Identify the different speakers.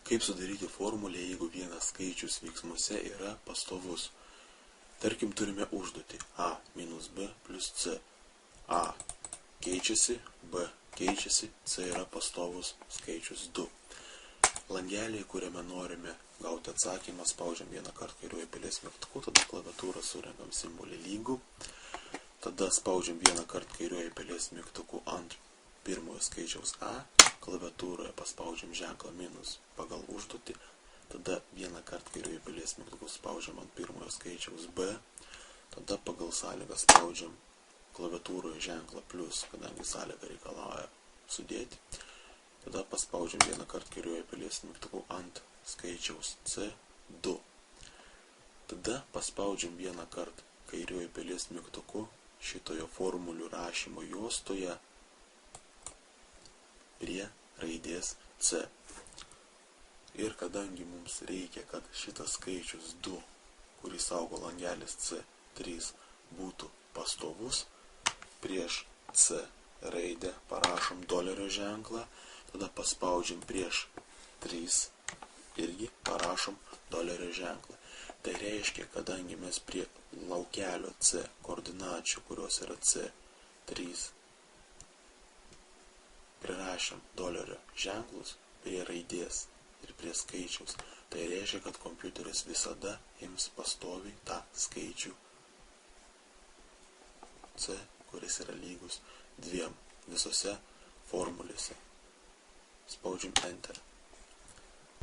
Speaker 1: Kaip sudaryti formulę, jeigu vienas skaičius veiksmuose yra pastovus? Tarkim, turime užduotį a minus b plus c. A keičiasi, b keičiasi, c yra pastovus skaičius 2. Langelį, kuriame norime gauti atsakymą, spaudžiam vieną kartą kairiuoju pelės mygtuku, tada klaviatūrą surenkam simbolį lygų, tada spaudžiam vieną kartą kairiuoju pelės mygtuku ant pirmojo skaičiaus a, klaviatūroje paspaudžiam ženklą minus pagal užduotį, tada vieną kartą kairiuoju pelės mygtuku spaudžiam ant pirmojo skaičiaus b, tada pagal sąlygą spaudžiam klaviatūroje ženklą plus, kadangi sąlyga reikalauja sudėti, tada paspaudžiam vieną kartą kairiuoju pelės mygtuku ant skaičiaus C2. Tada paspaudžiam vieną kartą kairiuoju pelės mygtuku šitoje formulių rašymo juostoje prie raidės C. Ir kadangi mums reikia, kad šitas skaičius 2, kurį saugo langelis C3, būtų pastovus, prieš C raidę parašom dolerio ženklą, tada paspaudžiam prieš 3 irgi parašom dolerio ženklą. Tai reiškia, kadangi mes prie laukelio C koordinačių, kurios yra C3, prirašėm dolerio ženklus prie raidės ir prie skaičiaus, tai reiškia, kad kompiuteris visada ims pastoviai tą skaičių C, kuris yra lygus 2 visose formulėse. Spaudžiam Enter.